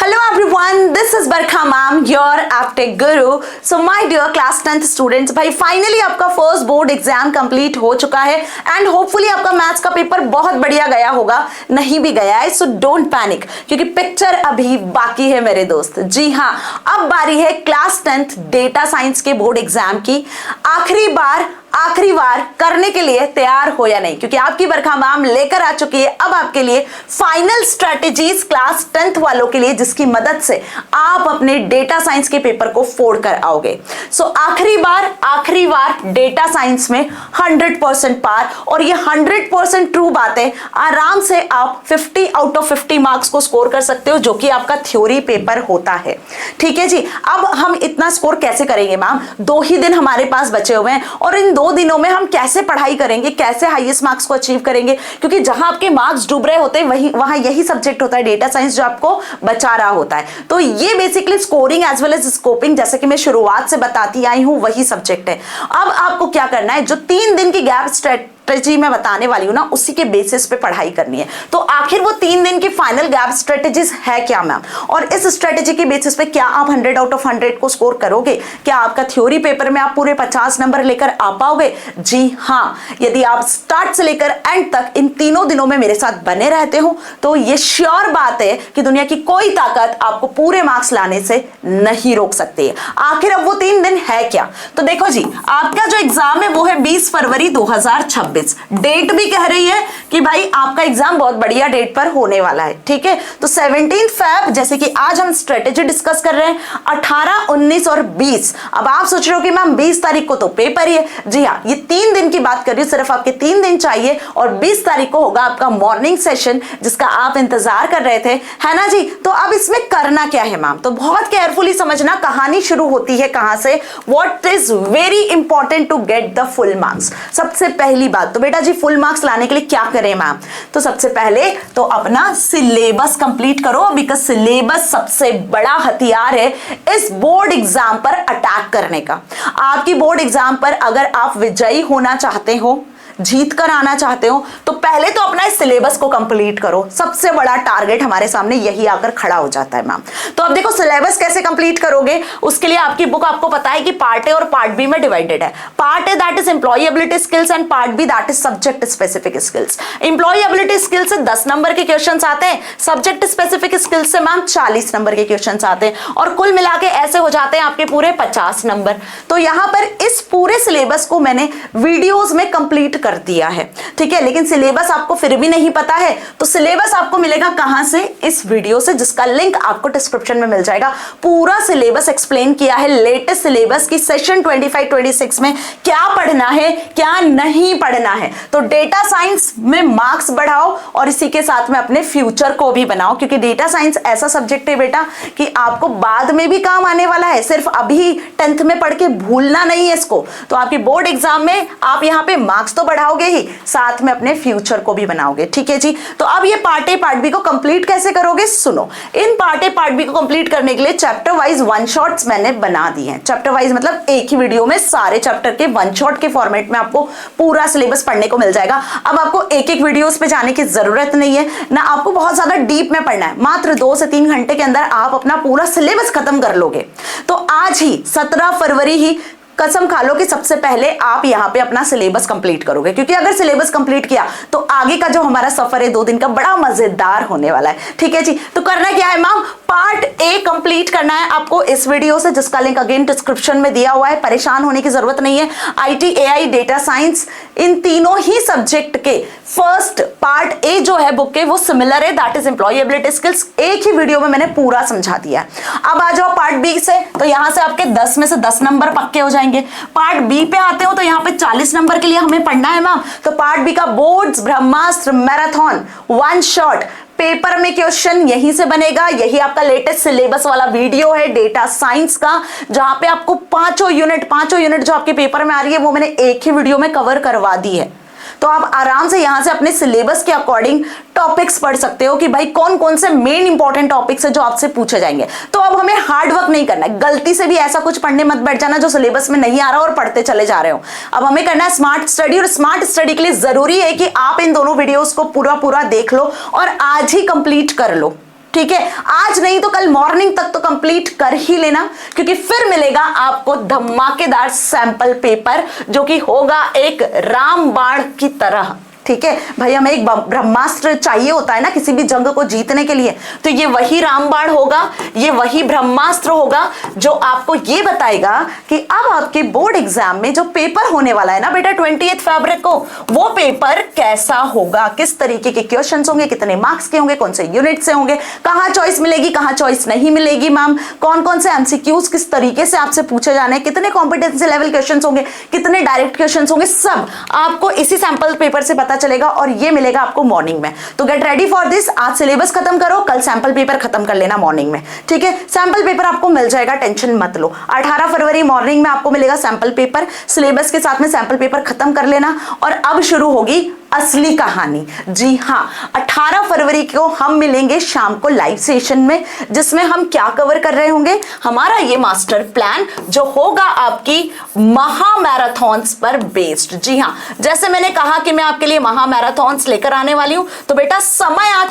Hello everyone, this is Barkha ma'am, your Aptech Guru. So my dear class 10th students, भाई finally आपका first board exam complete हो चुका है and hopefully आपका maths का paper बहुत बढ़िया गया होगा, नहीं भी गया है सो डोंट पैनिक क्योंकि पिक्चर अभी बाकी है मेरे दोस्त। जी हाँ, अब बारी है क्लास 10th डेटा साइंस के बोर्ड एग्जाम की। आखिरी बार करने के लिए तैयार हो या नहीं, क्योंकि आपकी बरखा मैम लेकर आ चुकी है अब आपके लिए फाइनल स्ट्रेटेजीज क्लास 10th वालों के लिए, जिसकी मदद से आप अपने डेटा साइंस के पेपर को फोड़ कर आओगे। सो आखिरी बार डेटा साइंस में 100% पार, और ये 100% ट्रू बात है। आराम से आप 50 आउट ऑफ 50 मार्क्स को स्कोर कर सकते हो, जो कि आपका थ्योरी पेपर होता है। ठीक है जी, अब हम इतना स्कोर कैसे करेंगे मैम? 2 ही दिन हमारे पास बचे हुए हैं और इन 2 दिनों में हम कैसे पढ़ाई करेंगे, कैसे हाईएस्ट मार्क्स को अचीव करेंगे? क्योंकि जहां आपके मार्क्स डूब रहे होते हैं वहां यही सब्जेक्ट होता है डेटा साइंस, जो आपको बचा रहा होता है। तो ये basically scoring as well as scoping, जैसे कि मैं शुरुआत से बताती आई हूं, वही सब्जेक्ट है। अब आपको क्या करना है, जो 3 दिन की गैप स्ट्रेटजी मैं बताने वाली हूं ना, उसी के बेसिस पे पढ़ाई करनी है। तो आखिर वो 3 दिन की फाइनल गैप स्ट्रेटजीज है क्या मैम, और इस स्ट्रेटजी के बेसिस पे क्या आप 100 आउट ऑफ 100 को स्कोर करोगे? क्या आपका थ्योरी पेपर में आप पूरे 50 नंबर लेकर आ पाओगे? जी हाँ, यदि आप स्टार्ट से लेकर एंड तक इन तीनों दिनों में मेरे साथ बने रहते हो तो ये श्योर बात है कि दुनिया की कोई ताकत आपको पूरे मार्क्स लाने से नहीं रोक सकती है। आखिर अब वो 3 दिन है क्या? तो देखो जी, आपका जो एग्जाम है वो है 20 फरवरी 2026। डेट भी कह रही है कि भाई आपका एग्जाम बहुत बढ़िया डेट पर होने वाला है। ठीक है, तो 17 फेब, जैसे कि आज हम स्ट्रेटेजी डिस्कस कर रहे हैं, 18, 19 और 20। अब आप सोच रहे हो कि मैम 20 तारीख को तो पेपर ही है। जी हाँ, ये 3 दिन की बात कर रही हूँ, सिर्फ आपके 3 दिन चाहिए और 20 तारीख को होगा आपका मॉर्निंग सेशन, जिसका आप इंतजार कर रहे थे, है ना जी? तो अब इसमें करना क्या है मैम? तो बहुत केयरफुली समझना, कहानी शुरू होती है कहां से। What is very important to get the full marks. सबसे पहली बात तो बेटा जी, फुल मार्क्स लाने के लिए क्या करें मैम? तो सबसे पहले तो अपना सिलेबस कंप्लीट करो, बिकॉज सिलेबस सबसे बड़ा हथियार है इस बोर्ड एग्जाम पर अटैक करने का। आपकी बोर्ड एग्जाम पर अगर आप विजयी होना चाहते हो, जीत कर आना चाहते हो, तो पहले तो अपना इस सिलेबस को कंप्लीट करो। सबसे बड़ा टारगेट हमारे सामने यही आकर खड़ा हो जाता है मैम। तो अब देखो, सिलेबस कैसे कंप्लीट करोगे? उसके लिए आपकी बुक आपको पता है कि पार्ट ए और पार्ट बी में डिवाइडेड है। Part A that is employability skills and part B that is subject specific skills. Employability skills से 10 नंबर के क्वेश्चन आते हैं, सब्जेक्ट स्पेसिफिक स्किल्स से मैम 40 नंबर के क्वेश्चन आते हैं, और कुल मिला के ऐसे हो जाते हैं आपके पूरे 50 नंबर। तो यहां पर इस पूरे सिलेबस को मैंने वीडियोज में कंप्लीट कर दिया है। ठीक है, लेकिन सिलेबस आपको फिर भी नहीं पता है, तो सिलेबस आपको मिलेगा कहां से? इस वीडियो से, जिसका लिंक आपको डिस्क्रिप्शन में मिल जाएगा। पूरा सिलेबस एक्सप्लेन किया है, लेटेस्ट सिलेबस की सेशन 25-26 में क्या पढ़ना है, क्या नहीं पढ़ना है। तो डेटा साइंस में मार्क्स बढ़ाओ और इसी के साथ में अपने फ्यूचर को भी बनाओ, क्योंकि डेटा साइंस ऐसा सब्जेक्ट है बेटा कि आपको बाद में भी काम आने वाला है। सिर्फ अभी 10th में पढ़ के भूलना नहीं है इसको। तो आपकी बोर्ड एग्जाम में आप यहां पे मार्क्स तो बढ़ाओगे ही, साथ में अपने फ्यूचर को भी बनाओगे। ठीक है जी, तो अब ये पार्ट ए पार्ट बी को कंप्लीट कैसे करोगे? सुनो, इन पार्ट ए पार्ट बी को कंप्लीट करने के लिए चैप्टर वाइज वन शॉट्स मैंने बना दी हैं। चैप्टर वाइज मतलब एक ही वीडियो में सारे चैप्टर के वन शॉट के फॉर्मेट में आपको पूरा सिलेबस पढ़ने को मिल जाएगा। अब आपको एक एक वीडियोस पे जाने की जरूरत नहीं है ना, आपको बहुत ज्यादा डीप में पढ़ना है। मात्र 2 से 3 घंटे के अंदर आप अपना पूरा सिलेबस खत्म कर लोगे। तो आज ही 17 फरवरी ही कसम खा लो कि सबसे पहले आप यहां पे अपना सिलेबस कंप्लीट करोगे, क्योंकि अगर सिलेबस कंप्लीट किया तो आगे का जो हमारा सफर है 2 दिन का, बड़ा मजेदार होने वाला है। ठीक है जी, तो करना क्या है मैम? पार्ट ए कंप्लीट करना है आपको इस वीडियो से, जिसका लिंक अगेन डिस्क्रिप्शन में दिया हुआ है। परेशान होने की जरूरत नहीं है। आईटी, एआई, डेटा साइंस, इन तीनों ही सब्जेक्ट के फर्स्ट पार्ट ए जो है बुक के, वो सिमिलर है, दैट इज एम्प्लॉयबिलिटी स्किल्स। एक ही वीडियो में मैंने पूरा समझा दिया है। अब आ जाओ पार्ट बी से, तो यहां से आपके 10 में से 10 नंबर पक्के हो जाएंगे। पार्ट बी पे आते हो तो यहाँ पे 40 नंबर के लिए हमें पढ़ना है मैम। तो पार्ट बी का बोर्ड्स ब्रह्मास्त्र मैराथन वन शॉट पेपर में क्वेश्चन यहीं से बनेगा। यही आपका लेटेस्ट सिलेबस वाला वीडियो है डेटा साइंस का, जहां पे आपको पांचों यूनिट जो आपके पेपर में आ रही है वो मैंने एक ही वीडियो में कवर करवा दी है। तो आप आराम से यहां से अपने सिलेबस के अकॉर्डिंग टॉपिक्स पढ़ सकते हो कि भाई कौन कौन से मेन इंपॉर्टेंट टॉपिक्स है जो आपसे पूछे जाएंगे। तो अब हमें हार्ड वर्क नहीं करना है, गलती से भी ऐसा कुछ पढ़ने मत बैठ जाना जो सिलेबस में नहीं आ रहा और पढ़ते चले जा रहे हो। अब हमें करना है स्मार्ट स्टडी, और स्मार्ट स्टडी के लिए जरूरी है कि आप इन दोनों वीडियोस को पूरा देख लो और आज ही कंप्लीट कर लो। ठीक है, आज नहीं तो कल मॉर्निंग तक तो कंप्लीट कर ही लेना, क्योंकि फिर मिलेगा आपको धमाकेदार सैंपल पेपर जो कि होगा एक रामबाण की तरह। ठीक है भाई, हमें एक ब्रह्मास्त्र चाहिए होता है ना किसी भी जंग को जीतने के लिए, तो ये वही रामबाण होगा, ये वही ब्रह्मास्त्र होगा जो आपको ये बताएगा कि अब आपके बोर्ड एग्जाम में जो पेपर होने वाला है ना बेटा 28 फरवरी को, वो पेपर कैसा होगा, किस तरीके के क्वेश्चंस होंगे, कितने मार्क्स के होंगे, कौन से यूनिट से होंगे, कहां चॉइस मिलेगी, कहां चॉइस नहीं मिलेगी मैम, कौन कौन से एमसीक्यूज किस तरीके से आपसे पूछे जाने हैं, कितने कॉम्पिटेंसी लेवल क्वेश्चंस होंगे, कितने डायरेक्ट क्वेश्चंस होंगे, सब आपको इसी सैंपल पेपर से पता चलेगा और ये मिलेगा आपको मॉर्निंग में। तो गेट रेडी फॉर दिस, आज सिलेबस खत्म करो, कल सैंपल पेपर खत्म कर लेना मॉर्निंग में। ठीक है, सैंपल पेपर आपको मिल जाएगा, टेंशन मत लो। 18 फरवरी मॉर्निंग में आपको मिलेगा सैंपल पेपर, सिलेबस के साथ में सैंपल पेपर खत्म कर लेना और अब शुरू होगी असली कहानी। जी हाँ, 18 फरवरी को हम मिलेंगे शाम को लाइव सेशन में, जिसमें हम क्या कवर कर रहे होंगे, हमारा ये मास्टर प्लान जो होगा आपकी महामैराथन्स पर बेस्ड। जी हाँ, जैसे मैंने कहा कि मैं आपके लिए महामैराथन्स लेकर आने वाली हूं, तो बेटा समय आ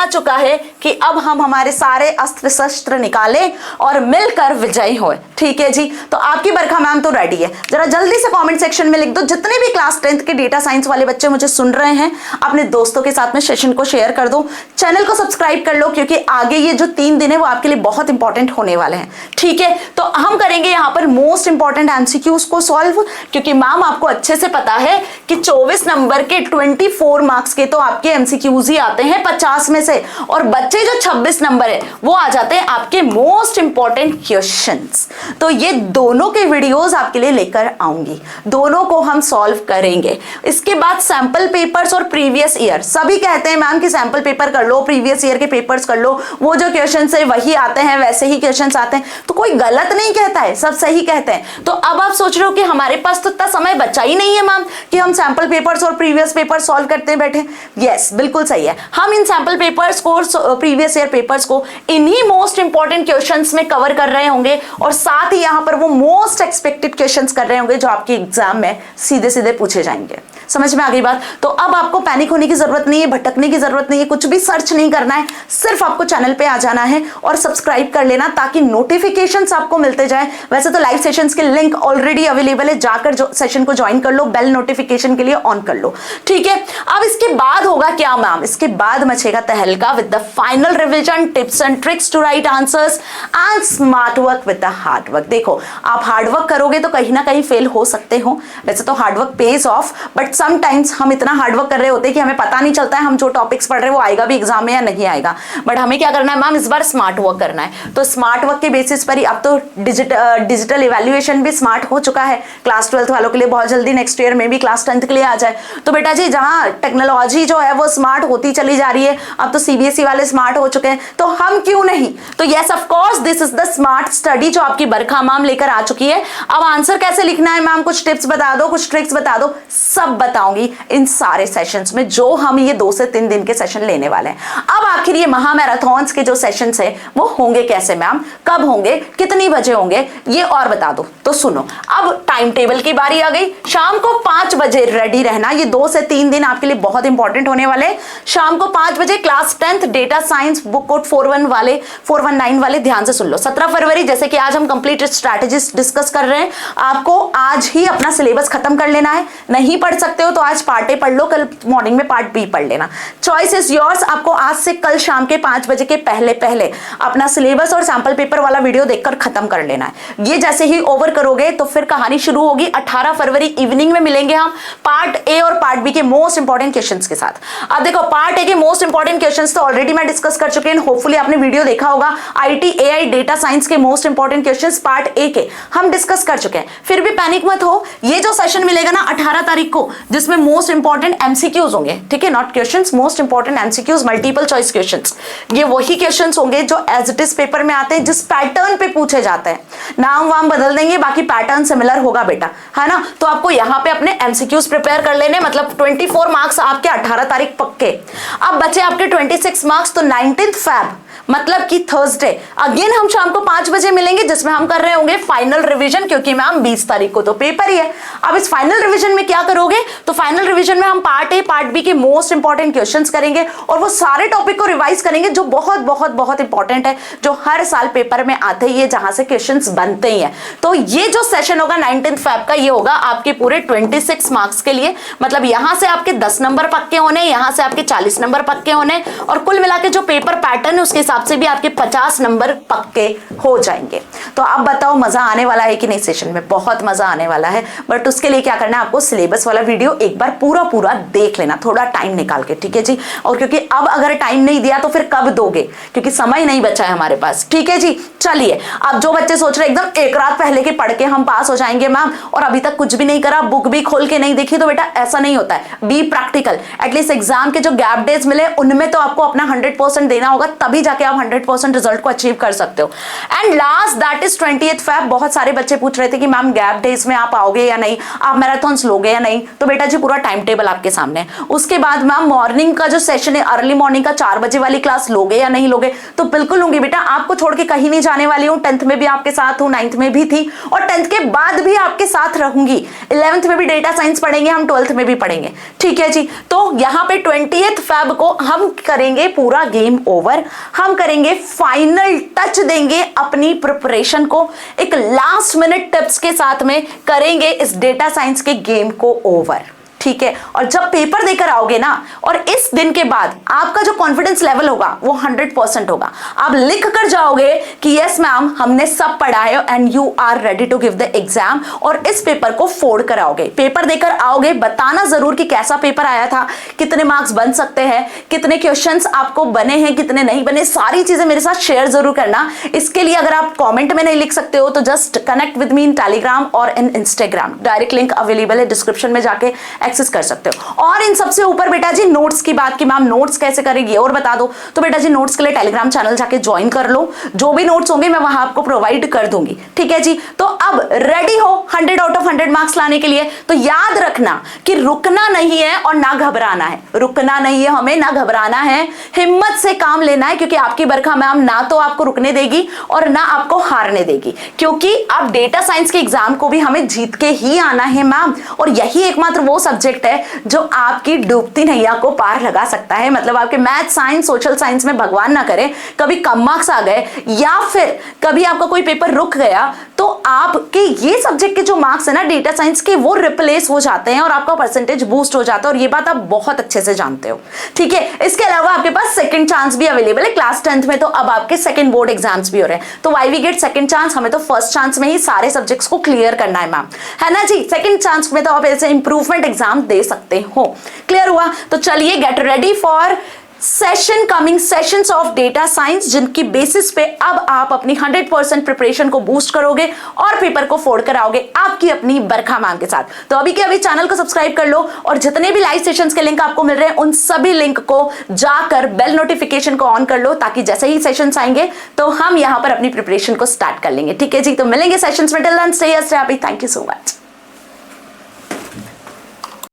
चुका है कि अब हम हमारे सारे अस्त्र शस्त्र निकालें और मिलकर विजयी हों। ठीक है जी, तो आपकी बरखा मैम तो रेडी है, जरा जल्दी से कमेंट सेक्शन में लिख दो। जितने भी क्लास 10th के डेटा साइंस वाले बच्चे मुझे सुन रहे हैं, अपने दोस्तों के साथ में सेशन को शेयर कर दो, चैनल को सब्सक्राइब कर लो, क्योंकि आगे ये जो 3 दिन है वो आपके लिए बहुत इंपॉर्टेंट होने वाले हैं। ठीक है, तो हम करेंगे यहाँ पर मोस्ट इंपॉर्टेंट एमसीक्यूज को सॉल्व, क्योंकि मैम आपको अच्छे से पता है कि 24 नंबर के 24 मार्क्स के तो आपके एमसीक्यूज ही आते हैं 50 में से, और बच्चे जो 26 नंबर है वो आ जाते हैं आपके मोस्ट इंपॉर्टेंट क्वेश्चंस। तो ये दोनों के वीडियोस आपके लिए लेकर आऊंगी, दोनों को हम सॉल्व करेंगे। इसके बाद सैंपल पेपर्स और प्रीवियस ईयर, सभी कहते हैं मैम कि सैंपल पेपर कर लो, प्रीवियस ईयर के पेपर्स कर लो, वो जो क्वेश्चंस है वही आते हैं, वैसे ही क्वेश्चंस आते हैं, तो कोई गलत नहीं कहता है, सब सही कहते हैं। तो अब आप सोच रहे हो कि हमारे पास तो इतना समय बचा ही नहीं है मैम कि हम सैंपल पेपर्स और प्रीवियस पेपर सॉल्व करते बैठे। यस, बिल्कुल सही है, हम इन सैंपल पेपर्स को, प्रीवियस ईयर पेपर्स को इन्हीं मोस्ट इंपॉर्टेंट क्वेश्चंस में कवर कर रहे होंगे, और साथ ही यहां पर वो मोस्ट एक्सपेक्टेड क्वेश्चंस कर रहे होंगे जो आपके एग्जाम में सीधे सीधे पूछे जाएंगे। समझ में आ गई बात? तो अब आपको पैनिक होने की जरूरत नहीं है, भटकने की जरूरत नहीं है, कुछ भी सर्च नहीं करना है, सिर्फ आपको चैनल पे आ जाना है और सब्सक्राइब कर लेना ताकि नोटिफिकेशंस आपको मिलते जाए। वैसे तो लाइव सेशंस के लिंक ऑलरेडी अवेलेबल है, जाकर जो सेशन को ज्वाइन कर लो, बेल नोटिफिकेशन के लिए ऑन कर लो। ठीक है, अब इसके बाद होगा क्या मैम, इसके बाद मचेगा तहलका with the final revision, tips and tricks to write answers and smart work with the hard work. देखो, आप हार्ड वर्क करोगे तो कहीं ना कहीं फेल हो सकते हो, वैसे तो hard work page of, but sometimes हम इतना हार्ड वर्क कर रहे होते हैं कि हमें पता नहीं चलता है हम जो टॉपिक्स पढ़ रहे हैं वो आएगा भी एग्जाम में या नहीं आएगा। बट हमें क्या करना है मैम, इस बार स्मार्ट वर्क करना है। तो स्मार्ट वर्क के बेसिस पर ही, अब तो डिजिटल इवैल्यूएशन भी स्मार्ट हो चुका है क्लास 12th वालों के लिए, बहुत जल्दी नेक्स्ट ईयर में भी क्लास 10th के लिए आ जाए। तो बेटा जी, जहां टेक्नोलॉजी जो है वो स्मार्ट होती चली जा रही है, अब तो सीबीएसई वाले स्मार्ट हो चुके हैं, तो हम क्यों नहीं। तो yes, of course this is the smart study जो आपकी बरखा मैम लेकर आ चुकी है। अब आंसर कैसे लिखना है मैम, कुछ टिप्स बता दो, कुछ ट्रिक्स बता दो, सब बताऊंगी इन सारे सेशंस में जो हम ये 2 से 3 दिन के सेशन लेने वाले हैं। अब आखिर ये महामैराथन्स के जो सेशंस है वो होंगे कैसे मैम, कब होंगे, कितनी बजे होंगे, ये और बता दो। तो सुनो, अब टाइम टेबल की बारी आ गई। शाम को 5 बजे रेडी रहना, ये 2 से 3 दिन आपके लिए बहुत इंपॉर्टेंट होने वाले। शाम को 5 बजे class 10th data science book code 419 वाले ध्यान से सुन लो। 17 फरवरी, जैसे कि आज हम कंप्लीट स्ट्रैटेजीज डिस्कस कर रहे हैं, आपको आज ही अपना सिलेबस खत्म कर लेना है। नहीं पढ़ सकते हो तो आज पार्ट ए पढ़ लो, कल मॉर्निंग में पार्ट बी पढ़ लेना, चॉइस इज योर्स। आपको आज से कल शाम के 5 बजे के पहले पहले अपना सिलेबस और सैंपल पेपर वाला वीडियो देखकर खत्म कर लेना है। ये जैसे ही ओवर करोगे तो फिर कहानी शुरू होगी। 18 फरवरी इवनिंग में मिलेंगे हम पार्ट ए और पार्ट बी के मोस्ट इंपॉर्टेंट क्वेश्चंस के साथ। अब देखो, पार्ट ए के मोस्ट इंपॉर्टेंट क्वेश्चंस तो ऑलरेडी मैं डिस्कस कर चुके हैं, होपफुली आपने वीडियो देखा होगा। आईटी एआई डेटा साइंस के most important questions part A के हम डिस्कस कर चुके हैं। फिर भी पैनिक मत हो, ये जो सेशन मिलेगा ना 18 तारीख को, जिसमें मोस्ट इंपॉर्टेंट एमसीक्यूज होंगे, ठीक है, not questions, most important MCQs, multiple choice questions, ये वही क्वेश्चंस होंगे जो एज इट इज पेपर में आते हैं, जिस पैटर्न पे पूछे जाते हैं। नाम वाम बदल देंगे, बाकी पैटर्न सिमिलर होगा बेटा, है ना। तो आपको यहाँ पे अपने एमसीक्यूज प्रिपेयर कर लेने, मतलब 24 मार्क्स आपके 18 तारीख पक्के। अब बचे आपके 26 मार्क्स, तो 19th Feb मतलब कि थर्सडे अगेन हम शाम को 5 बजे मिलेंगे, जिसमें हम कर रहे होंगे फाइनल रिवीजन, क्योंकि मैम 20 तारीख को तो पेपर ही है। अब इस फाइनल रिवीजन में क्या करोगे, तो फाइनल रिवीजन में हम पार्ट ए पार्ट बी के मोस्ट इंपॉर्टेंट क्वेश्चंस करेंगे और वो सारे टॉपिक को रिवाइज करेंगे जो बहुत बहुत बहुत इंपॉर्टेंट है, जो हर साल पेपर में आते ही है, जहां से क्वेश्चंस बनते ही हैं। तो ये जो सेशन होगा 19 फेब का, ये होगा आपके पूरे 26 मार्क्स के लिए। मतलब यहां से आपके 10 नंबर पक्के होने, यहां से आपके 40 नंबर पक्के होने, और कुल मिला के जो पेपर पैटर्न है उसके हिसाब से भी आपके 50 नंबर पक्के हो जाएंगे। तो अब बताओ मजा आने वाला है कि नहीं सेशन में? बहुत मजा आने वाला है, बट उसके लिए क्या करना है, आपको सिलेबस वाला वीडियो एक बार पूरा पूरा देख लेना, थोड़ा टाइम निकाल के, ठीक है जी। और क्योंकि अब अगर टाइम नहीं दिया तो फिर कब दोगे, क्योंकि समय नहीं बचा है हमारे पास, ठीक है जी। चलिए, अब जो बच्चे सोच रहे एकदम एक रात पहले के पढ़ के हम पास हो जाएंगे मैम, और अभी तक कुछ भी नहीं करा, बुक भी खोल के नहीं देखी, तो बेटा ऐसा नहीं होता है। बी प्रैक्टिकल, एटलीस्ट एग्जाम के जो गैप डेज मिले उनमें तो आपको अपना 100% देना होगा, तभी जाके आप 100% रिजल्ट को अचीव कर सकते हो। And last that is 20th Feb. बहुत सारे बच्चे पूछ रहे थे कि मैम गैप डेज में आप आओगे या नहीं, आप मैराथन्स लोगे या नहीं, तो बेटा जी पूरा टाइम टेबल आपके सामने है। उसके बाद मैम मॉर्निंग का जो सेशन है, अर्ली मॉर्निंग का 4 बजे वाली क्लास लोगे या नहीं लोगे, तो बिल्कुल लूंगी बेटा, आपको छोड़ के कहीं नहीं जाने वाली हूँ। 10th में भी आपके साथ हूँ, 9th में भी थी, और 10th के बाद भी आपके साथ रहूंगी। 11th में भी डेटा साइंस पढ़ेंगे हम, 12th में भी पढ़ेंगे, ठीक है जी। तो यहाँ पे 20th फेब को हम करेंगे पूरा गेम ओवर, हम करेंगे फाइनल टच देंगे अपनी प्रिपरेशन को, एक लास्ट मिनट टिप्स के साथ में करेंगे इस डेटा साइंस के गेम को ओवर, ठीक है। और जब पेपर देकर आओगे ना, और इस दिन के बाद आपका जो कॉन्फिडेंस लेवल होगा वो 100% होगा। आप लिख कर जाओगे कि यस मैम हमने सब पढ़ा है and you are ready to give the exam, और इस पेपर को फोड़ कर आओगे। पेपर देकर आओगे, बताना जरूर कि कैसा पेपर आया था, कितने मार्क्स बन सकते हैं, कितने क्वेश्चंस आपको बने हैं, कितने नहीं बने, सारी चीजें मेरे साथ शेयर जरूर करना। इसके लिए अगर आप कॉमेंट में नहीं लिख सकते हो तो just connect with me in Telegram और इन इंस्टाग्राम, डायरेक्ट लिंक अवेलेबल है डिस्क्रिप्शन में, जाके एक्सेस कर सकते हो। और इन सबसे ऊपर बेटा जी नोट्स की बात की, मैम नोट्स कैसे करेंगे और बता दो, तो बेटा जी नोट्स के लिए टेलीग्राम चैनल जाके ज्वाइन कर लो, जो भी नोट्स होंगे मैं वहां आपको प्रोवाइड कर दूंगी, ठीक है जी। तो अब रेडी हो 100 आउट ऑफ 100 मार्क्स लाने के लिए। तो याद रखना कि रुकना नहीं है और ना घबराना है, रुकना नहीं है हमें, ना घबराना है, हिम्मत से काम लेना है, क्योंकि आपकी बरखा मैम ना तो आपको रुकने देगी और ना आपको हारने देगी, क्योंकि अब डेटा साइंस के एग्जाम को भी हमें जीत के ही आना है मैम। और यही एकमात्र वो सब्जेक्ट है जो आपकी डूबती नैया को पार लगा सकता है। मतलब आपके मैथ, साइंस, सोशल साइंस में भगवान ना करे कभी कम मार्क्स आ गए, या फिर कभी आपका कोई पेपर रुक गया, तो आपके ये सब्जेक्ट के जो मार्क्स है ना डेटा साइंस के, वो रिप्लेस हो जाते हैं और आपका परसेंटेज बूस्ट हो जाता है, और ये बात आप बहुत अच्छे से जानते हो, ठीक है। इसके अलावा आपके पास सेकंड चांस भी अवेलेबल है। क्लास 10th में तो अब आपके सेकंड बोर्ड एग्जाम्स भी हो रहे हैं, तो why we get second chance, हमें तो फर्स्ट चांस में ही सारे सब्जेक्ट्स को क्लियर करना है मैम, है ना जी। सेकंड चांस में तो आप ऐसे इंप्रूवमेंट एग्जाम दे सकते हो। क्लियर हुआ? तो चलिए get ready for session, coming sessions of data science, जिनकी बेसिस पे अब आप अपनी 100% प्रिपरेशन को बूस्ट करोगे और पेपर को फोड़ कर आओगे आपकी अपनी बरखा मैम के साथ। तो अभी के अभी चैनल को सब्सक्राइब कर लो, और जितने भी लाइव सेशंस के लिंक आपको मिल रहे हैं उन सभी लिंक को जाकर बेल नोटिफिकेशन को ऑन कर लो, ताकि जैसे ही सेशंस आएंगे तो हम यहां पर अपनी प्रिपरेशन को स्टार्ट कर लेंगे, ठीक है जी। तो मिलेंगे सेशंस में, till then stay happy, thank you so much.